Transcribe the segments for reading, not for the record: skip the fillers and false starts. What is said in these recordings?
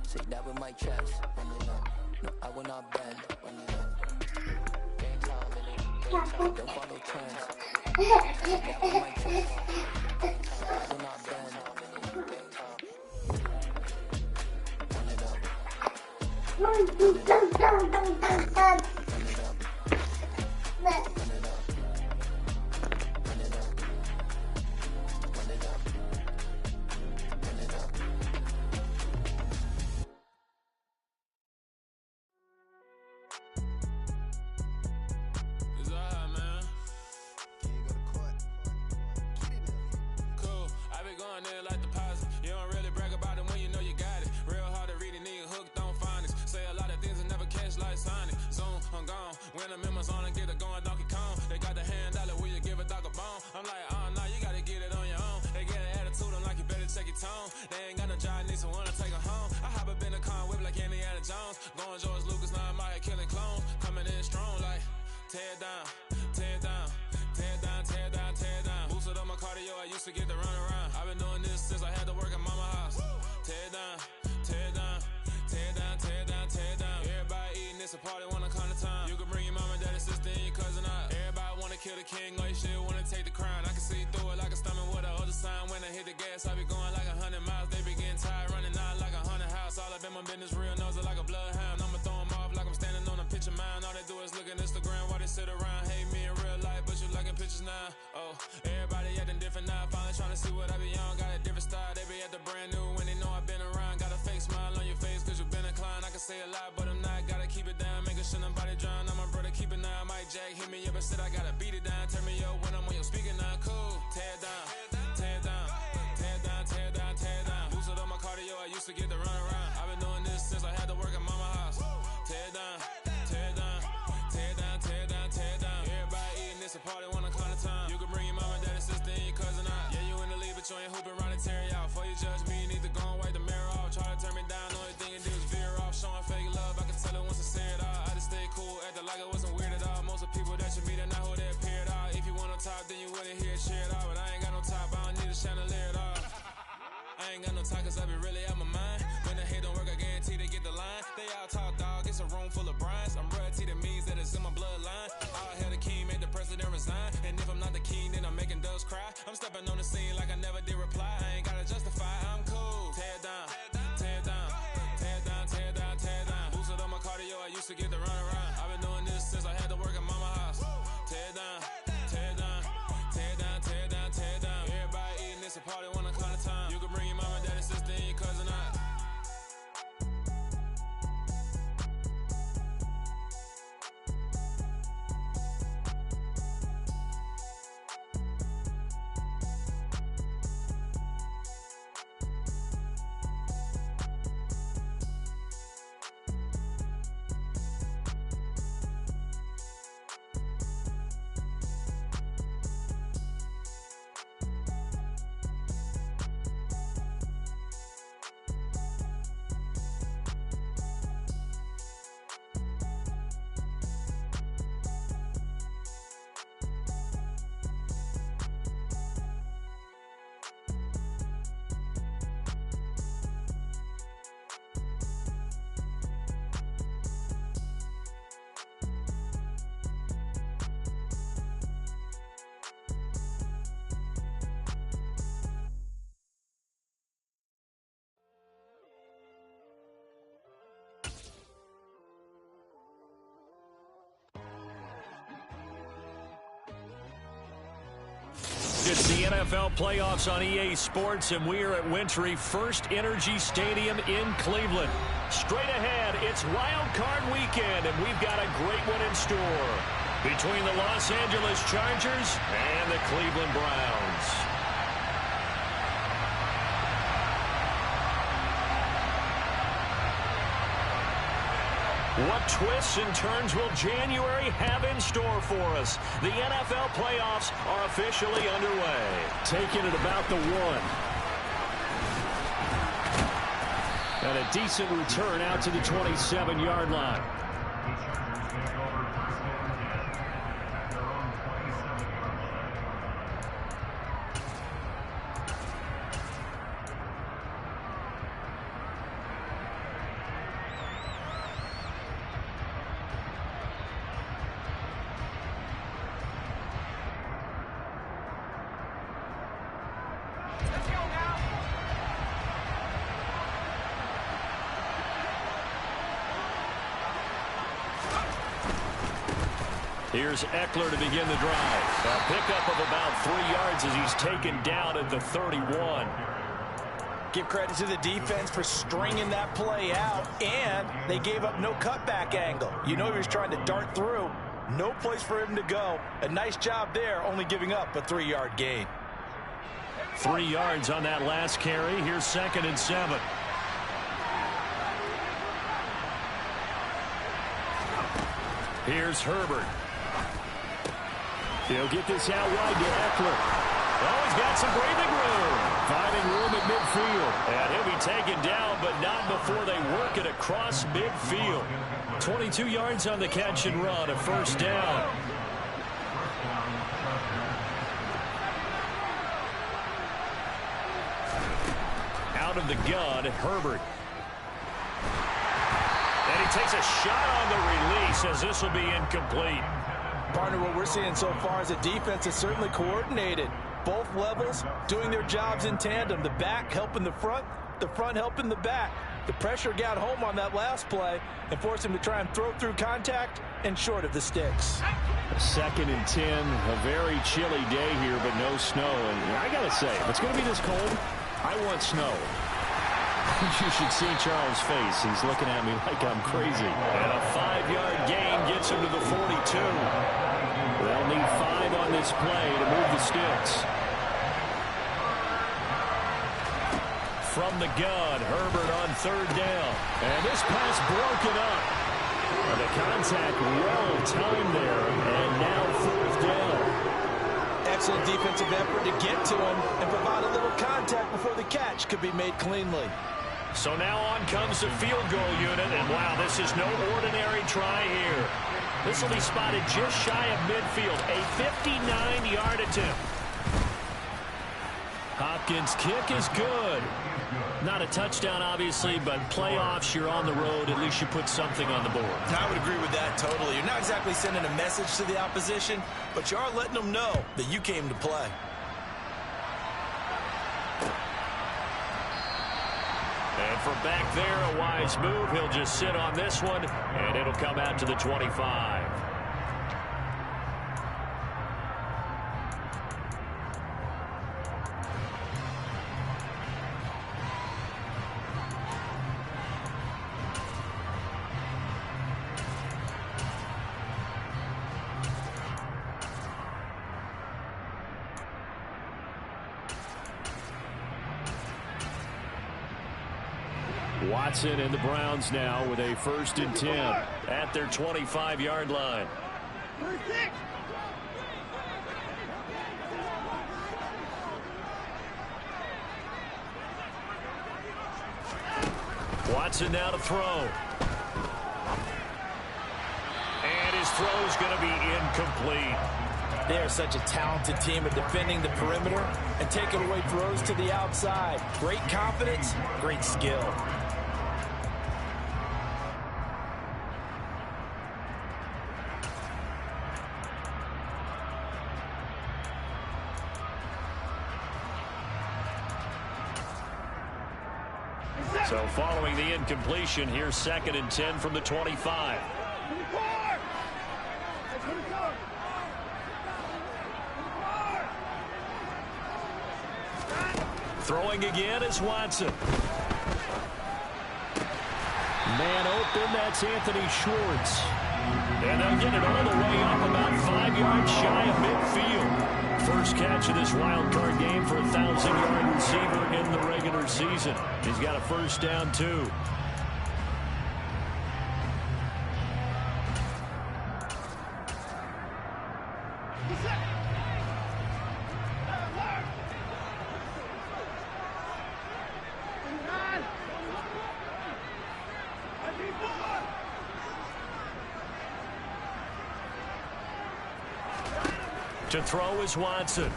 Say that with my chest. No, I will not bend. Game time, don't follow trends. Say that with my chest. I will not bend. When I'm in my zone and get it going Donkey Kong. They got the hand dollar, will you give a dog a bone? I'm like, oh no, you gotta get it on your own. They get an attitude, I'm like, you better check your tone. They ain't got no job, need someone to take her home. I hop up in a car, whip like Indiana Jones. Going George Lucas, now I'm out here killing clones. Coming in strong like, tear down, tear down, tear down, tear down, tear down. Boosted up my cardio, I used to get to run around. I've been doing this since I had to work at mama house. Tear down, tear down, tear down, tear down, tear down. Everybody eating, it's a party, wanna come to time. You can bring your mama, daddy, sister, and your cousin out. Everybody wanna kill the king, or you shit wanna take the crown. I can see through it like a stomach with a other sign. When I hit the gas, I be going like 100 miles. They be getting tired, running out like 100 house. All up in my business, real nose like a bloodhound. I'ma throw them off like I'm standing on a picture mound. All they do is look at Instagram while they sit around. Hate me in real life, but you liking pictures now. Oh, everybody acting different now. Finally trying to see what I be on. Got a different style, they be at the brand new when they know I've been around. Got a fake smile on your face, cause you been inclined. I can say a lot, but I'm not. Gotta keep it down, making sure nobody drown. I'm my brother, keep it now. Mike Jack hit me up and said I gotta beat it down. Turn me up when I'm on your speaker now. Cool, tear down, tear down, tear down, tear down, tear down. Boosted up my cardio, I used to get to run around. I've been doing this since I had to work at mama house. Tear down, tear down, tear down, tear down, tear down. Everybody eating, it's a party, wanna come to time. You can bring your mama, daddy, sister, and your cousin out. Yeah, you in the league, but you ain't hooping around and tear out. Before you judge me, you need to go and wipe the mirror off. Try to turn me down, only thing you do is veer off. Showing fake love, I can tell it once I say it all. I just stay cool, acting like it wasn't weird at all. Most of the people that you meet are not who they appear at all. If you want on top, then you wouldn't hear it shared all. But I ain't got no top, I don't need a chandelier at all. I ain't got no talk, cause I be really out my mind. When the hate don't work, I guarantee they get the line. They all talk, dog, it's a room full of brines. I'm royalty, that means that it's in my bloodline. All hail the king, make the president resign. And if I'm not the king, then I'm making doves cry. I'm stepping on the scene like I never did reply. I ain't gotta justify, I'm cool. Tear down, tear down, tear down, tear down, tear down. Boosted up my cardio, I used to get to run around. I've been doing this since I had to work at mama house. Tear down, tear down, tear down, tear down, tear down. Everybody eating, it's a party, wanna come to time. You can bring your mama, daddy, sister, and your cousin out. It's the NFL playoffs on EA Sports, and we are at Wintry First Energy Stadium in Cleveland. Straight ahead, it's Wild Card Weekend, and we've got a great one in store between the Los Angeles Chargers and the Cleveland Browns. What twists and turns will January have in store for us? The NFL playoffs are officially underway. Taking it about the 1. And a decent return out to the 27-yard line. Here's Eckler to begin the drive. A pickup of about 3 yards as he's taken down at the 31. Give credit to the defense for stringing that play out, and they gave up no cutback angle. You know he was trying to dart through. No place for him to go. A nice job there, only giving up a 3-yard gain. 3 yards on that last carry. Here's 2nd and 7. Here's Herbert. He'll get this out wide to Eckler. Oh, he's got some breathing room. Finding room at midfield. And he'll be taken down, but not before they work it across midfield. 22 yards on the catch and run, a first down. Out of the gun, Herbert. And he takes a shot on the release as this will be incomplete. Partner, what we're seeing so far is a defense that's certainly coordinated. Both levels doing their jobs in tandem. The back helping the front helping the back. The pressure got home on that last play and forced him to try and throw through contact and short of the sticks. 2nd and 10, a very chilly day here, but no snow. And I got to say, if it's going to be this cold, I want snow. You should see Charles' face. He's looking at me like I'm crazy. And a 5-yard gain gets him to the 42. They'll need 5 on this play to move the sticks. From the gun, Herbert on 3rd down. And this pass broken up. And the contact well timed there. And now 4th down. Excellent defensive effort to get to him and provide a little contact before the catch could be made cleanly. So now on comes the field goal unit, and wow, this is no ordinary try here. This will be spotted just shy of midfield, a 59-yard attempt. Hopkins' kick is good. Not a touchdown, obviously, but playoffs, you're on the road. At least you put something on the board. I would agree with that totally. You're not exactly sending a message to the opposition, but you are letting them know that you came to play. And from back there, a wise move. He'll just sit on this one, and it'll come out to the 25. Watson and the Browns now with a 1st and 10 at their 25-yard line. Watson now to throw. And his throw is going to be incomplete. They are such a talented team at defending the perimeter and taking away throws to the outside. Great confidence, great skill. So following the incompletion, here's 2nd and 10 from the 25. Throwing again is Watson. Man open, that's Anthony Schwartz. And they'll get it all the way up about 5 yards shy of midfield. First catch of this wild card game for a 1,000-yard receiver in the regular season. He's got a first down, too. To throw is Watson.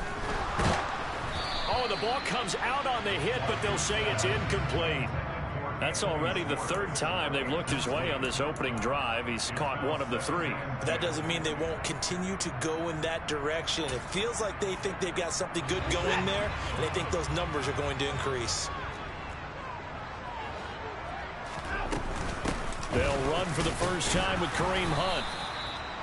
Oh, the ball comes out on the hit, but they'll say it's incomplete. That's already the 3rd time they've looked his way on this opening drive. He's caught 1 of the 3. But that doesn't mean they won't continue to go in that direction. It feels like they think they've got something good going there, and they think those numbers are going to increase. They'll run for the first time with Kareem Hunt.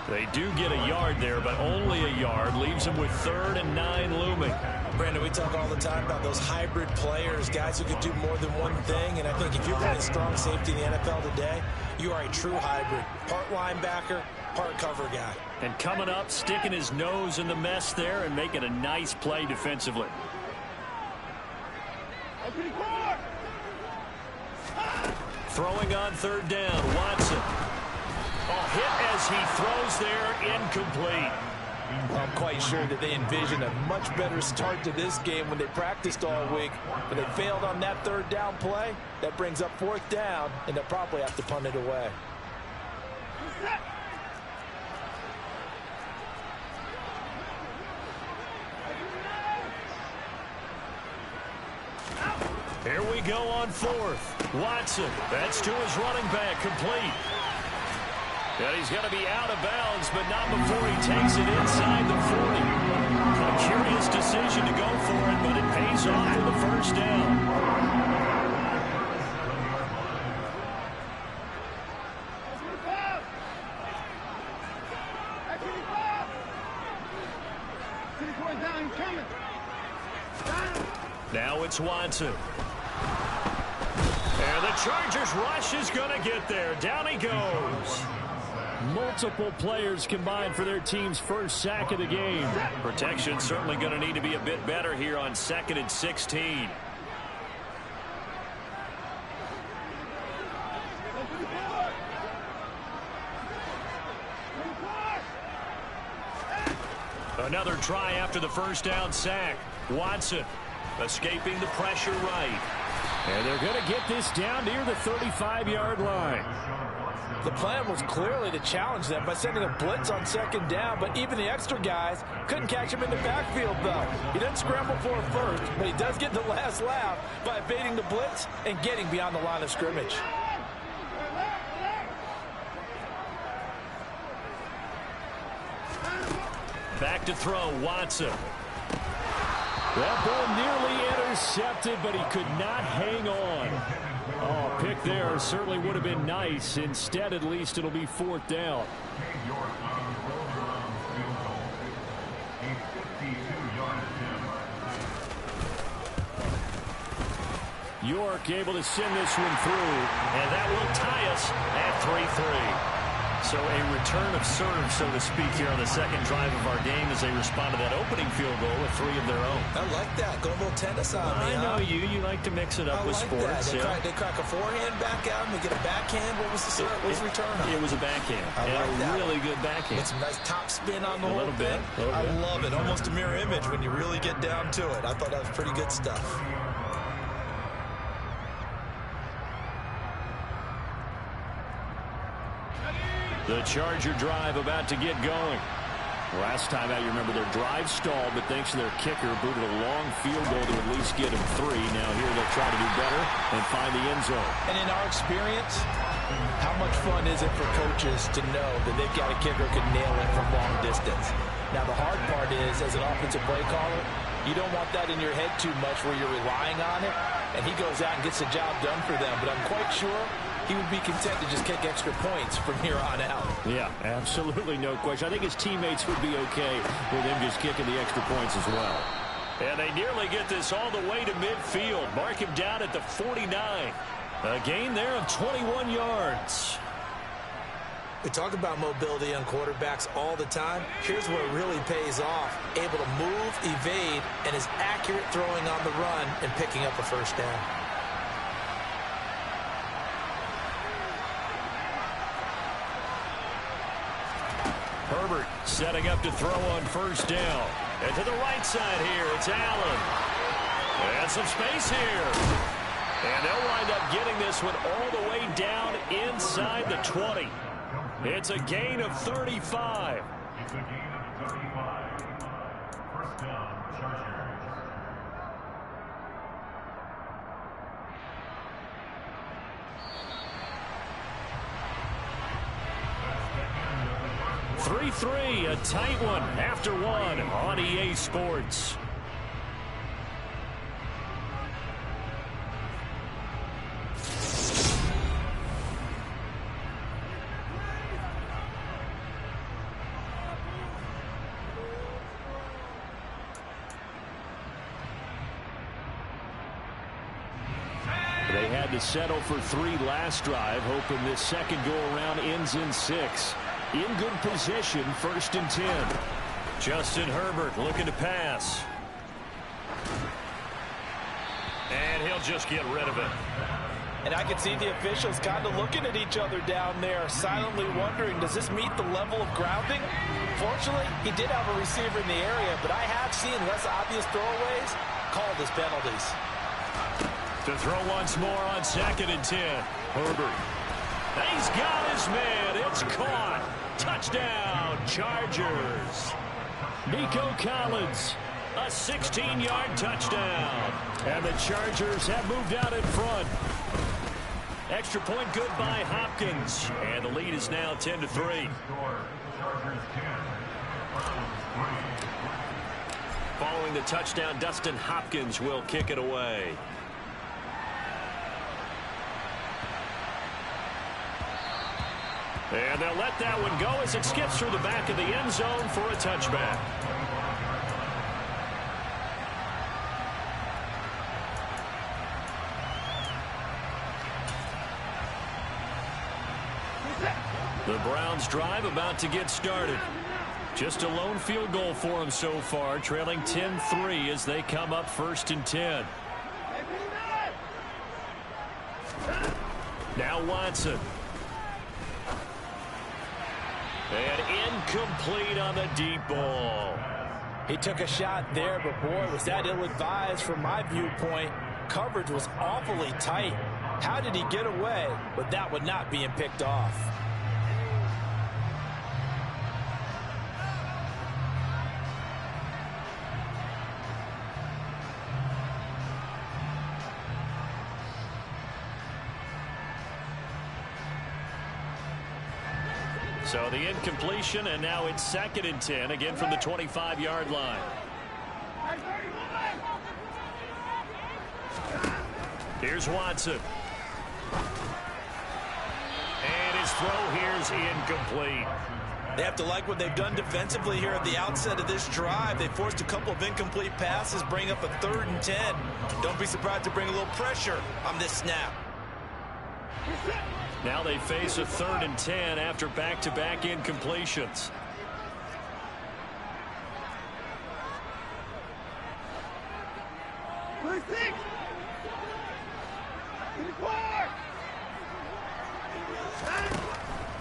They do get a yard there, but only a yard. Leaves them with 3rd and 9 looming. Brandon, we talk all the time about those hybrid players, guys who can do more than one thing. And I think if you're playing strong safety in the NFL today, you are a true hybrid. Part linebacker, part cover guy. And coming up, sticking his nose in the mess there and making a nice play defensively. Throwing on 3rd down, Watson. Hit as he throws there, incomplete. I'm quite sure that they envisioned a much better start to this game when they practiced all week. But they failed on that 3rd down play. That brings up 4th down, and they'll probably have to punt it away. Here we go on 4th. Watson, that's to his running back, complete. And he's going to be out of bounds, but not before he takes it inside the 40. A curious decision to go for it, but it pays off for the 1st down. Now it's Watson. And the Chargers rush is going to get there. Down he goes. Multiple players combined for their team's first sack of the game. Protection certainly going to need to be a bit better here on 2nd and 16. Another try after the 1st down sack. Watson escaping the pressure right. And they're going to get this down near the 35-yard line. The plan was clearly to challenge them by sending a blitz on 2nd down, but even the extra guys couldn't catch him in the backfield, though. He didn't scramble for it first, but he does get the last laugh by evading the blitz and getting beyond the line of scrimmage. Back to throw, Watson. That ball nearly intercepted, but he could not hang on. Oh, pick there certainly would have been nice. Instead, at least it'll be 4th down. York able to send this one through, and that will tie us at 3-3. So a return of serve, so to speak, here on the 2nd drive of our game as they respond to that opening field goal with 3 of their own. I like that. Go a little tennis on me. I know you. You like to mix it up with sports. They crack a forehand back out and they get a backhand. What was the return on? It was a backhand. A really good backhand. With some nice top spin on the whole thing. I love it. Almost a mirror image when you really get down to it. I thought that was pretty good stuff. The Charger drive about to get going. Last time out, you remember their drive stalled, but thanks to their kicker, booted a long field goal to at least get him 3. Now here they'll try to do better and find the end zone. And in our experience, how much fun is it for coaches to know that they've got a kicker who can nail it from long distance? Now the hard part is, as an offensive play caller, you don't want that in your head too much where you're relying on it, and he goes out and gets the job done for them. But I'm quite sure he would be content to just kick extra points from here on out. Yeah, absolutely no question. I think his teammates would be okay with him just kicking the extra points as well. And they nearly get this all the way to midfield. Mark him down at the 49. A gain there of 21 yards. We talk about mobility on quarterbacks all the time. Here's where it really pays off. Able to move, evade, and is accurate throwing on the run and picking up a 1st down. Herbert setting up to throw on 1st down. And to the right side here, it's Allen. And some space here. And they'll wind up getting this one all the way down inside the 20. It's a gain of 35. It's a gain of 35. 1st down, Chargers. A tight one after one on EA Sports. had to settle for 3 last drive, hoping this second go-around ends in 6. In good position, 1st and 10. Justin Herbert looking to pass. And he'll just get rid of it. And I can see the officials kind of looking at each other down there, silently wondering, does this meet the level of grounding? Fortunately, he did have a receiver in the area, but I have seen less obvious throwaways called as penalties. To throw once more on 2nd and 10. Herbert. He's got his man. It's caught. Touchdown, Chargers. Nico Collins. A 16-yard touchdown. And the Chargers have moved out in front. Extra point good by Hopkins. And the lead is now 10-3. Following the touchdown, Dustin Hopkins will kick it away. And they'll let that one go as it skips through the back of the end zone for a touchback. The Browns drive about to get started. Just a lone field goal for them so far, trailing 10-3 as they come up 1st and 10. Now Watson. And incomplete on the deep ball. He took a shot there, but boy, was that ill-advised from my viewpoint. Coverage was awfully tight. How did he get away with that one not being picked off? So the incompletion, and now it's 2nd and 10, again from the 25-yard line. Here's Watson. And his throw here's incomplete. They have to like what they've done defensively here at the outset of this drive. They forced a couple of incomplete passes, bring up a 3rd and 10. Don't be surprised to bring a little pressure on this snap. Now they face a 3rd and 10 after back-to-back incompletions.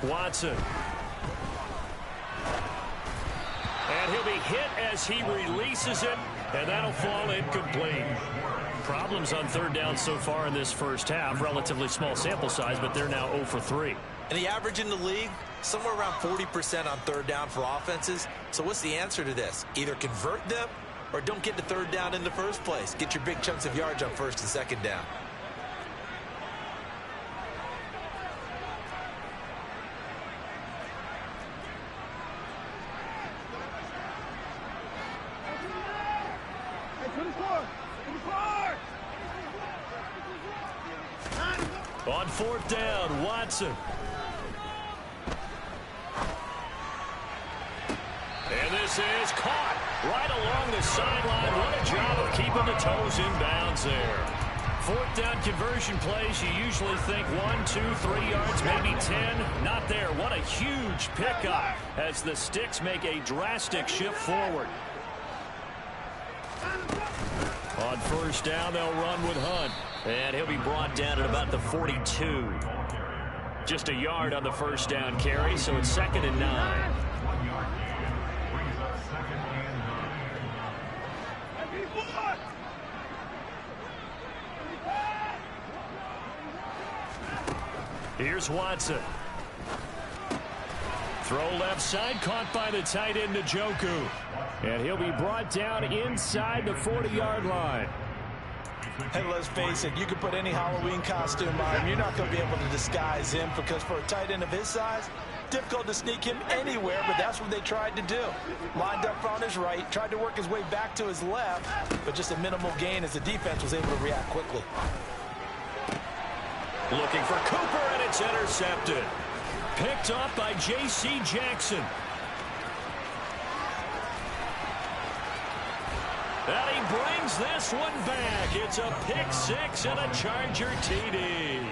Watson. And he'll be hit as he releases it, and that'll fall incomplete. Problems on 3rd down so far in this first half. Relatively small sample size, but they're now 0 for 3. And the average in the league, somewhere around 40% on 3rd down for offenses. So what's the answer to this? Either convert them or don't get to 3rd down in the first place. Get your big chunks of yards on 1st and 2nd down. On 4th down, Watson. And this is caught right along the sideline. What a job of keeping the toes in bounds there. 4th down conversion plays, you usually think 1, 2, 3 yards, maybe 10. Not there. What a huge pickup as the Sticks make a drastic shift forward. On 1st down, they'll run with Hunt. And he'll be brought down at about the 42. Just a yard on the 1st down carry, so it's 2nd and 9. Here's Watson. Throw left side, caught by the tight end Njoku. And he'll be brought down inside the 40-yard line. Hey, let's face it, you can put any Halloween costume on him. You're not going to be able to disguise him because for a tight end of his size, difficult to sneak him anywhere, but that's what they tried to do. Lined up on his right, tried to work his way back to his left, but just a minimal gain as the defense was able to react quickly. Looking for Cooper, and it's intercepted. Picked up by J.C. Jackson. And he brings this one back. It's a pick six and a Charger TD.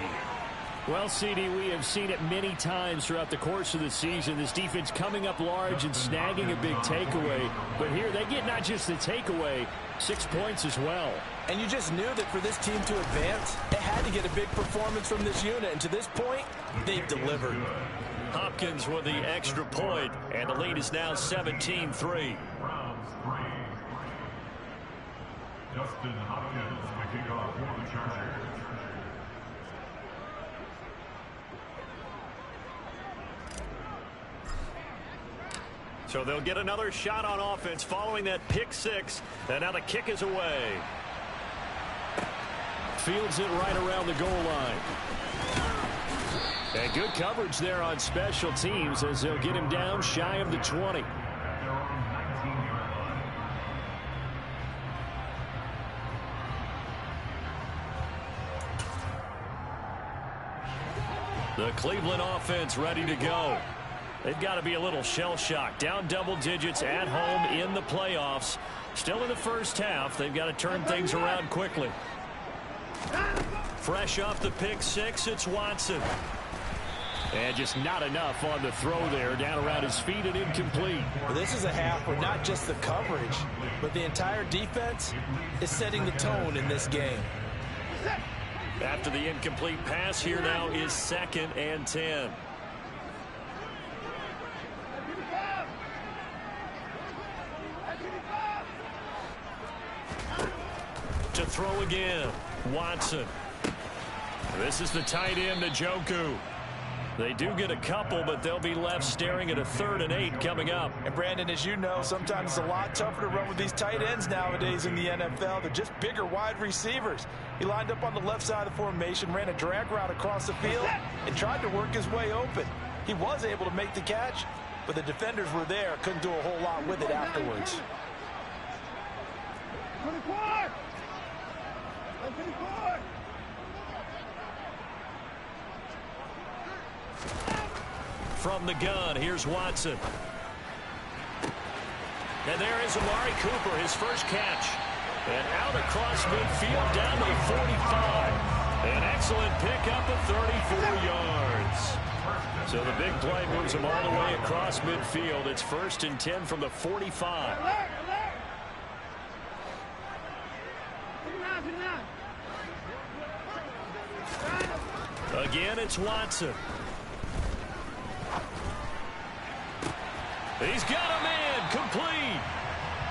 Well, CD, we have seen it many times throughout the course of the season. This defense coming up large and snagging a big takeaway. But here they get not just the takeaway, 6 points as well. And you just knew that for this team to advance, it had to get a big performance from this unit. And to this point, they've delivered. Hopkins with the extra point, and the lead is now 17-3. Browns 3. Dustin Hopkins, the kickoff for the Chargers. So they'll get another shot on offense following that pick six. And now the kick is away. Fields it right around the goal line. And good coverage there on special teams as they'll get him down shy of the 20. At their own 19-yard line. The Cleveland offense ready to go. They've got to be a little shell-shocked. Down double digits at home in the playoffs. Still in the first half. They've got to turn things around quickly. Fresh off the pick six, it's Watson. And just not enough on the throw there. Down around his feet and incomplete. Well, this is a half where not just the coverage, but the entire defense is setting the tone in this game. After the incomplete pass, here now is 2nd and 10. To throw again, Watson. This is the tight end, Njoku. They do get a couple, but they'll be left staring at a 3rd and 8 coming up. And Brandon, as you know, sometimes it's a lot tougher to run with these tight ends nowadays in the NFL. They're just bigger wide receivers. He lined up on the left side of the formation, ran a drag route across the field, and tried to work his way open. He was able to make the catch, but the defenders were there, couldn't do a whole lot with it afterwards. 24! From the gun, here's Watson. And there is Amari Cooper, his first catch. And out across midfield down to 45. An excellent pickup of 34 yards. So the big play moves him all the way across midfield. It's 1st and 10 from the 45. Again, it's Watson. He's got a man complete.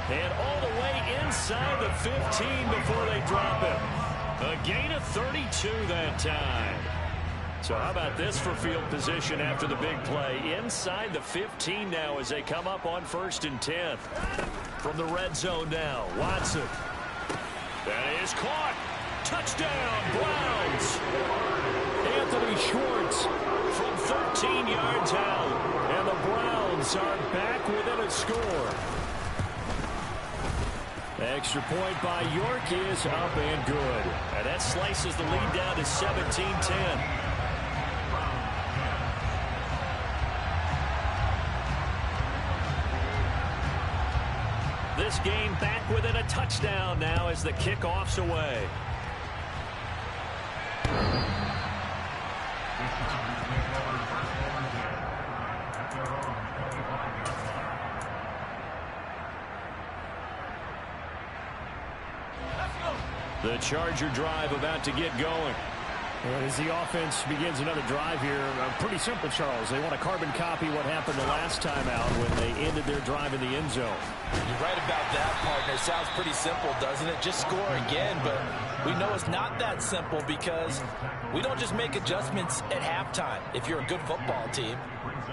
And all the way inside the 15 before they drop him. A gain of 32 that time. So how about this for field position after the big play? Inside the 15 now as they come up on 1st and 10. From the red zone now, Watson. That is caught. Touchdown, Browns. Anthony Schwartz from 13 yards out. And the Browns are back within a score. Extra point by York is up and good. And that slices the lead down to 17-10. This game back within a touchdown now as the kickoff's away. The Charger drive about to get going. As the offense begins another drive here, pretty simple, Charles. They want to carbon copy what happened the last time out when they ended their drive in the end zone. You're right about that, partner. Sounds pretty simple, doesn't it? Just score again, but we know it's not that simple because we don't just make adjustments at halftime. If you're a good football team,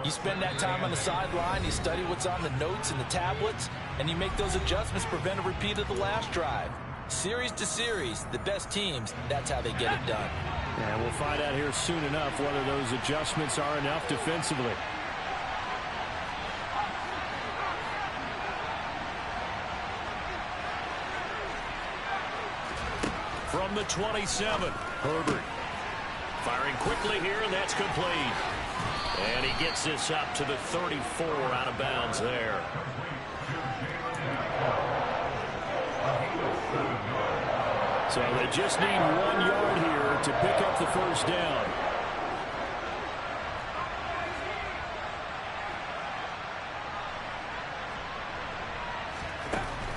you spend that time on the sideline, you study what's on the notes and the tablets, and you make those adjustments, prevent a repeat of the last drive. Series to series, the best teams, that's how they get it done. And we'll find out here soon enough whether those adjustments are enough defensively. From the 27, Herbert. Firing quickly here, and that's complete. And he gets this up to the 34 out of bounds there. So they just need 1 yard here to pick up the first down.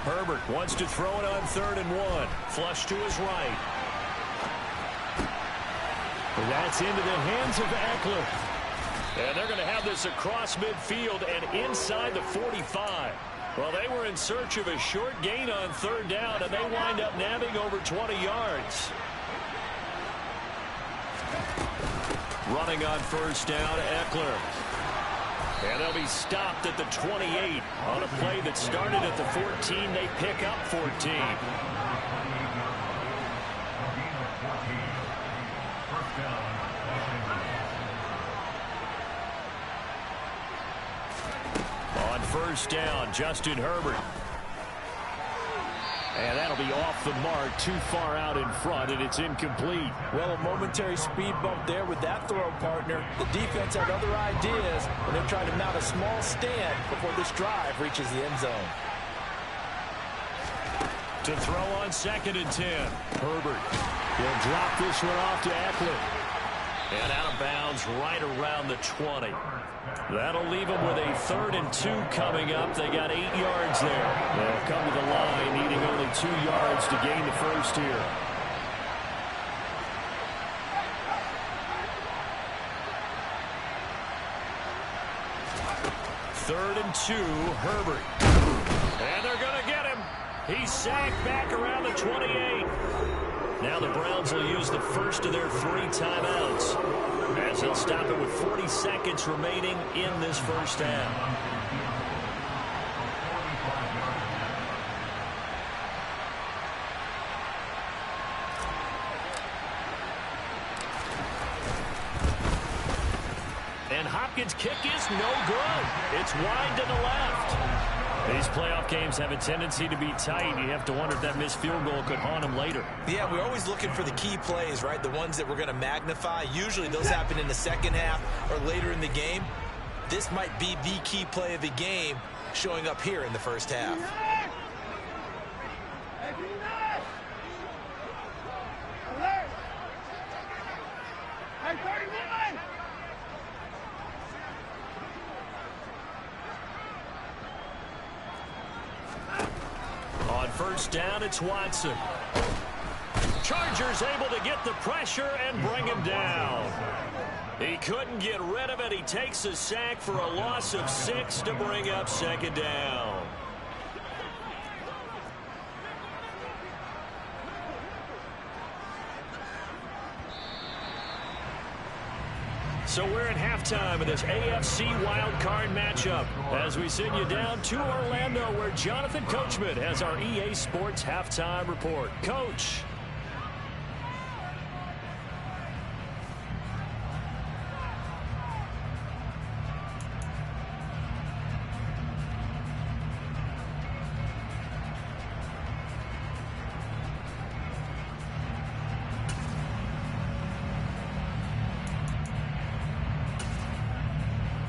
Herbert wants to throw it on 3rd and 1. Flush to his right. And that's into the hands of Eckler. And they're going to have this across midfield and inside the 45. Well, they were in search of a short gain on 3rd down, and they wind up nabbing over 20 yards. Running on 1st down, Eckler. And they'll be stopped at the 28 on a play that started at the 14. They pick up 14. On 1st down, Justin Herbert. And that'll be off the mark, too far out in front, and it's incomplete. Well, a momentary speed bump there with that throw, partner. The defense had other ideas, and they're trying to mount a small stand before this drive reaches the end zone. To throw on 2nd and 10. Herbert will drop this one off to Eckler. And out of bounds right around the 20. That'll leave them with a 3rd and 2 coming up. They got 8 yards there. They'll come to the line needing only 2 yards to gain the first here. Third and 2, Herbert. And they're going to get him. He's sacked back around the 28. Now the Browns will use the first of their 3 timeouts, as they'll stop it with 40 seconds remaining in this first half. And Hopkins' kick is no good. It's wide to the left. These playoff games have a tendency to be tight. You have to wonder if that missed field goal could haunt them later. Yeah, we're always looking for the key plays, right? The ones that we're going to magnify. Usually those happen in the second half or later in the game. This might be the key play of the game showing up here in the first half. On 1st down, it's Watson. Chargers able to get the pressure and bring him down. He couldn't get rid of it. He takes a sack for a loss of 6 to bring up 2nd down. So we're at halftime of this AFC wildcard matchup as we send you down to Orlando, where Jonathan Coachman has our EA Sports halftime report. Coach.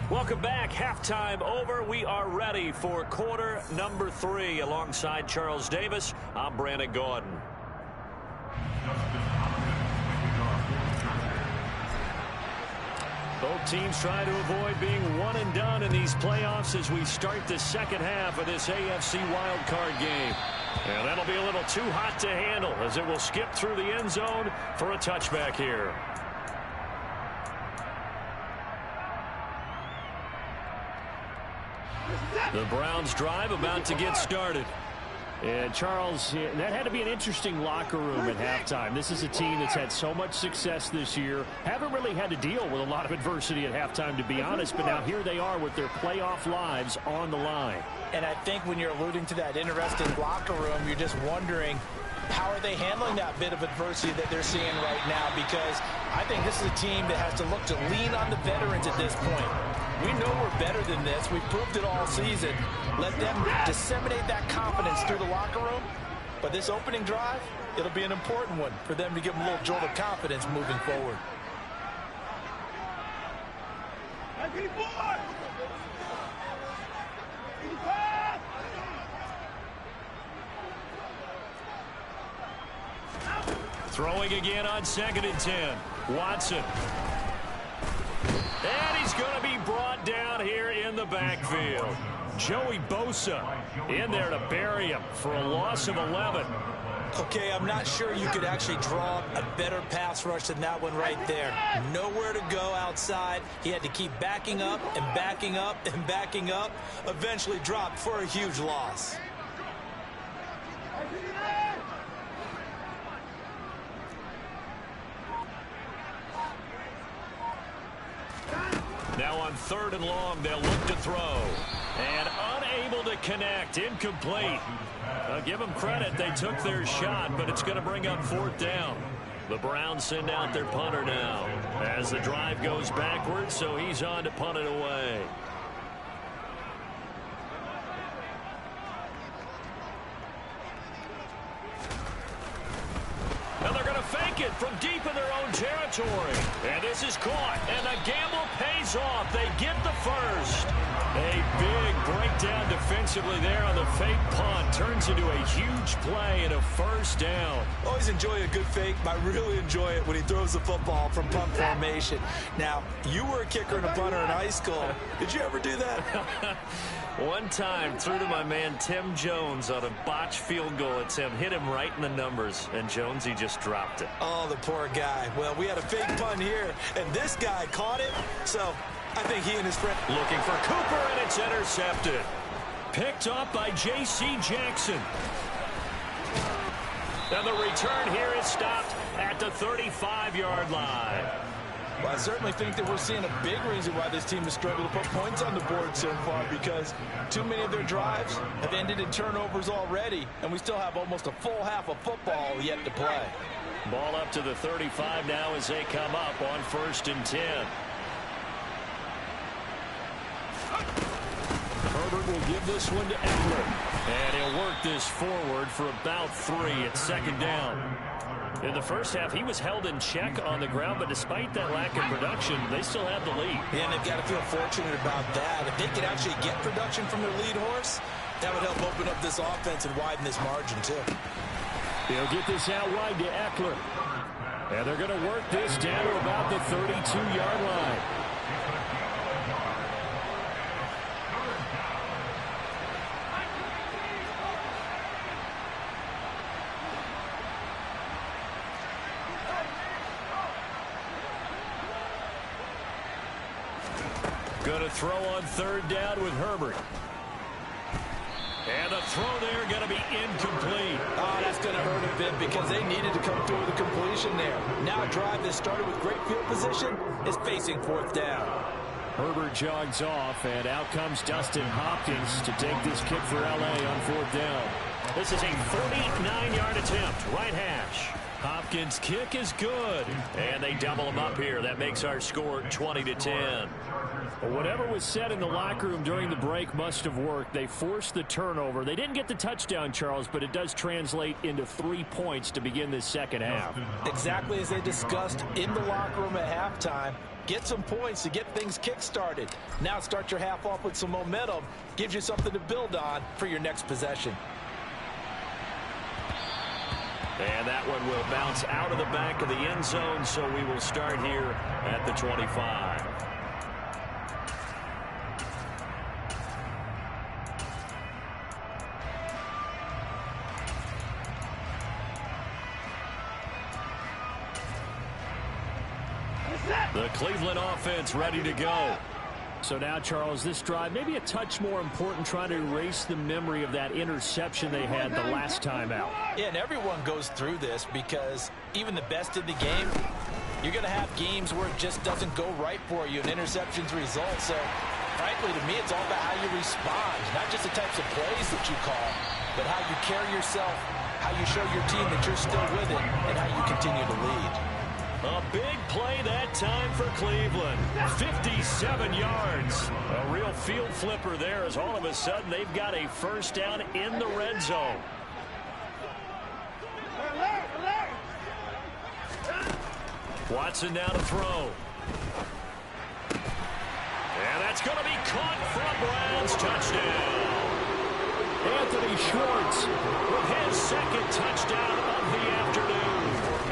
Welcome back. Halftime over. We are ready for quarter number 3. Alongside Charles Davis, I'm Brandon Gaudin. Both teams try to avoid being one and done in these playoffs as we start the second half of this AFC wildcard game. And that'll be a little too hot to handle as it will skip through the end zone for a touchback here. The Browns drive about to get started. And Charles, that had to be an interesting locker room at halftime. This is a team that's had so much success this year. Haven't really had to deal with a lot of adversity at halftime, to be honest. But now here they are with their playoff lives on the line. And I think when you're alluding to that interesting locker room, you're just wondering, how are they handling that bit of adversity that they're seeing right now? Because I think this is a team that has to look to lean on the veterans at this point. We know we're better than this. We've proved it all season. Let them disseminate that confidence through the locker room. But this opening drive, it'll be an important one for them to give them a little jolt of confidence moving forward. Throwing again on 2nd and 10. Watson. And he's going to be brought down here in the backfield. Joey Bosa in there to bury him for a loss of 11. Okay, I'm not sure you could actually draw a better pass rush than that one right there. Nowhere to go outside. He had to keep backing up and backing up and backing up. Eventually dropped for a huge loss. Now on 3rd and long, they'll look to throw. And unable to connect. Incomplete. I'll give them credit. They took their shot, but it's going to bring up 4th down. The Browns send out their punter now as the drive goes backwards, so he's on to punt it away. And they're going to fake it from deep in their own territory. And this is caught, and the gamble pays off. They get the first. A big breakdown defensively there on the fake punt. Turns into a huge play and a 1st down. Always enjoy a good fake, but I really enjoy it when he throws the football from punt formation. Now, you were a kicker and a punter in high school. Did you ever do that? One time, threw to my man Tim Jones on a botched field goal attempt. Hit him right in the numbers, and Jones, he just dropped it. Oh, the poor guy. Well, we had a fake punt here, and this guy caught it, so I think he and his friend... Looking for Cooper, and it's intercepted. Picked up by J.C. Jackson. And the return here is stopped at the 35-yard line. Well, I certainly think that we're seeing a big reason why this team has struggled to put points on the board so far, because too many of their drives have ended in turnovers already, and we still have almost a full half of football yet to play. Ball up to the 35 now as they come up on 1st and 10. Herbert will give this one to Eckler. And he'll work this forward for about 3 at 2nd down. In the first half, he was held in check on the ground, but despite that lack of production, they still have the lead. Yeah, and they've got to feel fortunate about that. If they could actually get production from their lead horse, that would help open up this offense and widen this margin, too. They'll get this out wide to Eckler. And they're going to work this down to about the 32-yard line. Going to throw on 3rd down with Herbert. And the throw there going to be incomplete. Oh, that's going to hurt a bit because they needed to come through with a completion there. Now a drive that started with great field position is facing 4th down. Herbert jogs off, and out comes Dustin Hopkins to take this kick for L.A. on 4th down. This is a 49-yard attempt, right hash. Hopkins' kick is good, and they double him up here. That makes our score 20-10. Well, whatever was said in the locker room during the break must have worked. They forced the turnover. They didn't get the touchdown, Charles, but it does translate into 3 points to begin this second half. Exactly as they discussed in the locker room at halftime. Get some points to get things kick-started. Now start your half off with some momentum. Gives you something to build on for your next possession. And that one will bounce out of the back of the end zone, so we will start here at the 25. The Cleveland offense ready to go. So now, Charles, this drive maybe a touch more important, trying to erase the memory of that interception they had the last time out. Yeah, and everyone goes through this because even the best in the game, you're going to have games where it just doesn't go right for you and interceptions result. So, frankly, to me, it's all about how you respond, not just the types of plays that you call, but how you carry yourself, how you show your team that you're still with it, and how you continue to lead. A big play that time for Cleveland. 57 yards. A real field flipper there as all of a sudden they've got a 1st down in the red zone. Watson now to throw. And that's going to be caught for a Browns touchdown. Anthony Schwartz with his 2nd touchdown of the afternoon.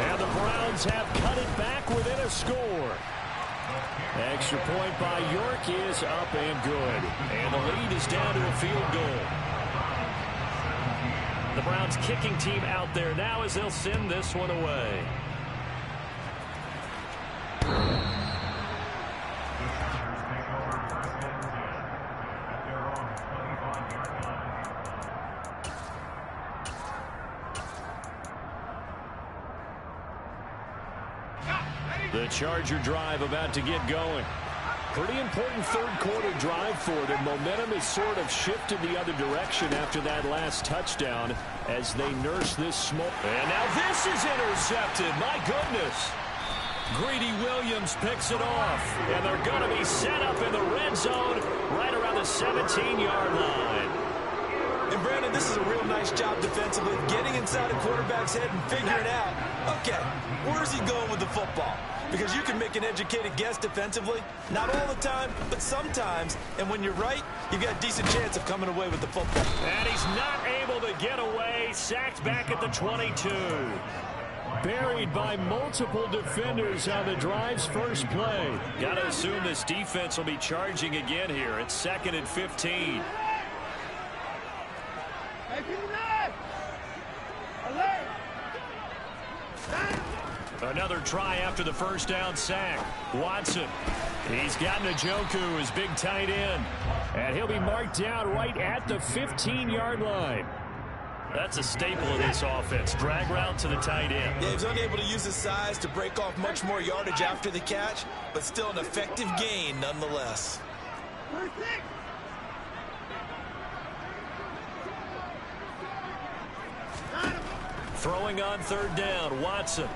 And Browns have cut it back within a score. Extra point by York is up and good. And the lead is down to a field goal. The Browns kicking team out there now as they'll send this one away. The Charger drive about to get going. Pretty important third quarter drive for them. Momentum has sort of shifted the other direction after that last touchdown as they nurse this smoke. And now this is intercepted. My goodness. Greedy Williams picks it off. And they're going to be set up in the red zone right around the 17-yard line. And Brandon, this is a real nice job defensively, getting inside a quarterback's head and figuring out, okay, where's he going with the football? Because you can make an educated guess defensively. Not all the time, but sometimes. And when you're right, you've got a decent chance of coming away with the football. And he's not able to get away. Sacked back at the 22. Buried by multiple defenders on the drive's first play. Got to assume this defense will be charging again here. It's 2nd and 15. Another try after the first down sack. Watson. He's got Njoku, his big tight end. And he'll be marked down right at the 15-yard line. That's a staple of this offense. Drag route to the tight end. Yeah, he was unable to use his size to break off much more yardage after the catch, but still an effective gain nonetheless. Throwing on third down, Watson.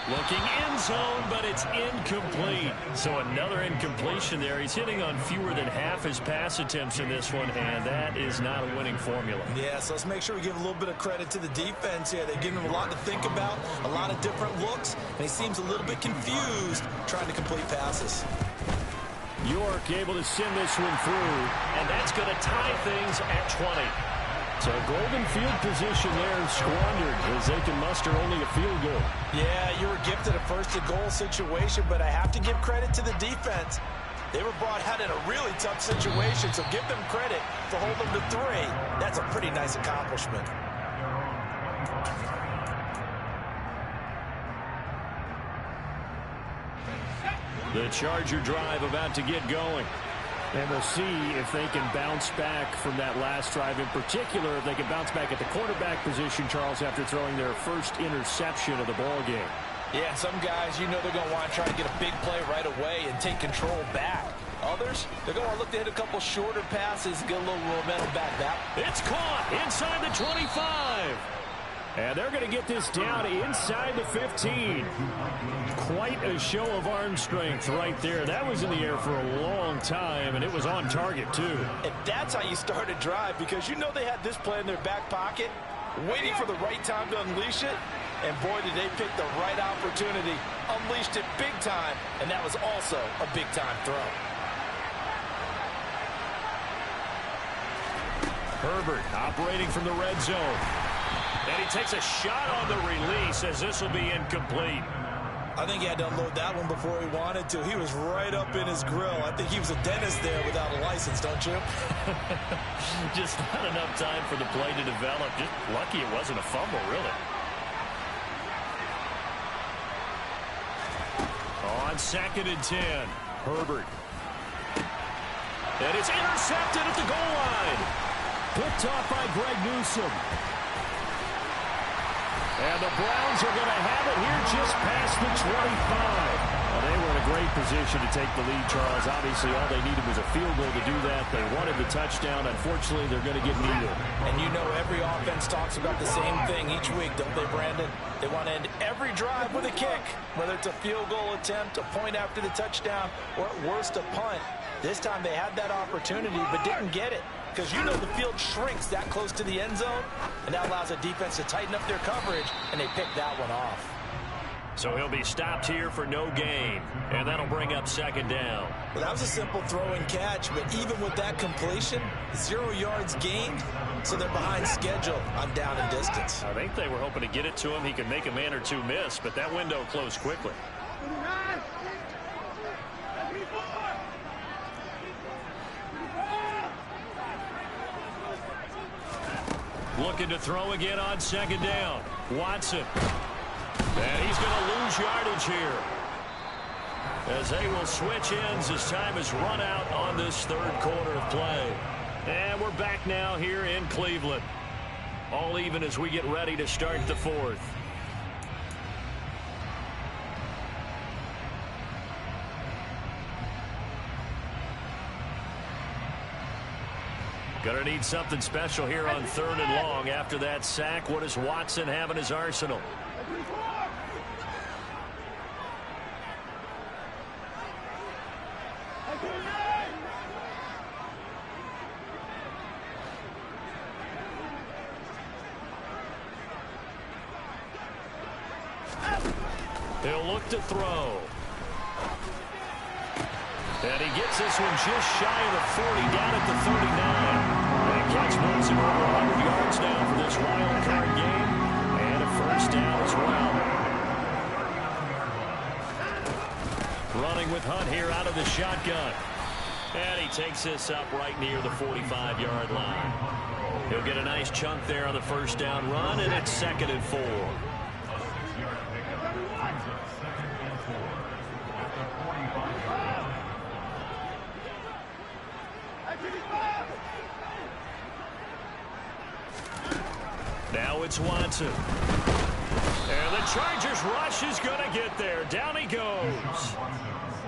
Looking end zone, but it's incomplete. So another incompletion there. He's hitting on fewer than half his pass attempts in this one, and that is not a winning formula. Yeah, so let's make sure we give a little bit of credit to the defense here. They've given him a lot to think about, a lot of different looks, and he seems a little bit confused trying to complete passes. York able to send this one through, and that's going to tie things at 20. So golden field position there squandered as they can muster only a field goal. Yeah, you were gifted a first-and-goal situation, but I have to give credit to the defense. They were brought out in a really tough situation, so give them credit to hold them to 3. That's a pretty nice accomplishment. The Charger drive about to get going. And we'll see if they can bounce back from that last drive. In particular, if they can bounce back at the quarterback position, Charles, after throwing their first interception of the ball game. Yeah, some guys, you know they're going to want to try to get a big play right away and take control back. Others, they're going to look to hit a couple shorter passes, get a little momentum back. It's caught inside the 25. And they're going to get this down inside the 15. Quite a show of arm strength right there. That was in the air for a long time, and it was on target, too. And that's how you start a drive, because you know they had this play in their back pocket, waiting for the right time to unleash it. And boy, did they pick the right opportunity. Unleashed it big time, and that was also a big-time throw. Herbert operating from the red zone. And he takes a shot on the release as this will be incomplete. I think he had to unload that one before he wanted to. He was right up in his grill. I think he was a dentist there without a license, don't you? Just not enough time for the play to develop. Just lucky it wasn't a fumble, really. On 2nd and 10, Herbert. And it's intercepted at the goal line. Picked off by Greg Newsome. And the Browns are going to have it here just past the 25. Well, they were in a great position to take the lead, Charles. Obviously, all they needed was a field goal to do that. They wanted the touchdown. Unfortunately, they're going to get neither. And you know every offense talks about the same thing each week, don't they, Brandon? They want to end every drive with a kick, whether it's a field goal attempt, a point after the touchdown, or at worst, a punt. This time they had that opportunity but didn't get it. Because you know the field shrinks that close to the end zone, and that allows the defense to tighten up their coverage, and they pick that one off. So he'll be stopped here for no gain. And that'll bring up second down. Well, that was a simple throw and catch, but even with that completion, 0 yards gained, so they're behind schedule on down and distance. I think they were hoping to get it to him. He could make a man or two miss, but that window closed quickly. Looking to throw again on second down. Watson. And he's going to lose yardage here, as they will switch ends as time is run out on this third quarter of play. And we're back now here in Cleveland. All even as we get ready to start the fourth. Gonna need something special here on 3rd and long. After that sack, what does Watson have in his arsenal? He'll look to throw. And he gets this one just shy of the 40, down at the 39. That catch moves him over 100 yards now for this wild card game. And a first down as well. Running with Hunt here out of the shotgun. And he takes this up right near the 45-yard line. He'll get a nice chunk there on the first down run, and it's 2nd and 4. Now it's Watson. And the Chargers rush is going to get there. Down he goes.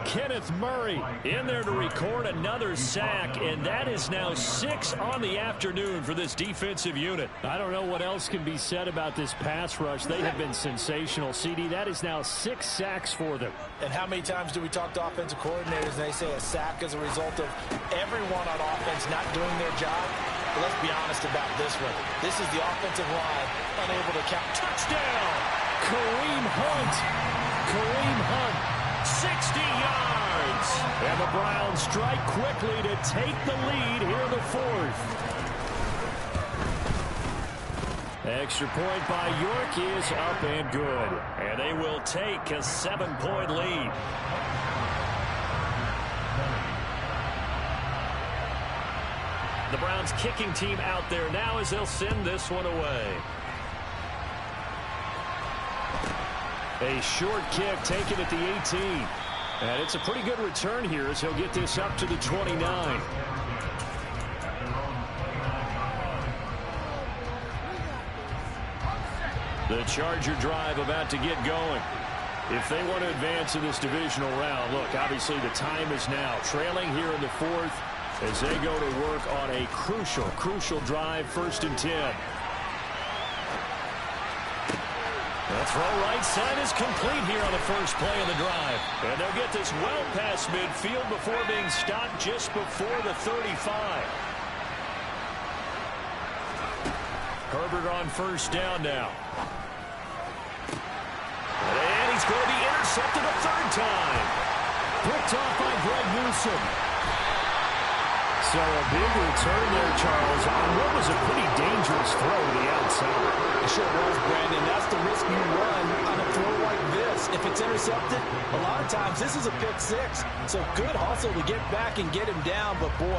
Kenneth Murray in there to record another sack, and that is now 6 on the afternoon for this defensive unit. I don't know what else can be said about this pass rush. They have been sensational. CD, that is now 6 sacks for them. And how many times do we talk to offensive coordinators and they say a sack is a result of everyone on offense not doing their job? But let's be honest about this one. This is the offensive line unable to count. Touchdown! Kareem Hunt. Kareem Hunt. 60 yards. And the Browns strike quickly to take the lead here in the fourth. Extra point by York is up and good. And they will take a 7-point lead. The Browns kicking team out there now as they'll send this one away. A short kick taken at the 18. And it's a pretty good return here as he'll get this up to the 29. The Charger drive about to get going. If they want to advance in this divisional round, look, obviously the time is now. Trailing here in the fourth as they go to work on a crucial drive, 1st and 10. The throw right side is complete here on the first play of the drive. And they'll get this well past midfield before being stopped just before the 35. Herbert on first down now. And he's going to be intercepted a 3rd time. Picked off by Greg Newsome. So a big return there, Charles, on what was a pretty dangerous throw to the outside. It sure was, Brandon. That's the risk you run on a throw like this. If it's intercepted, a lot of times this is a pick 6. So good hustle to get back and get him down. But, boy,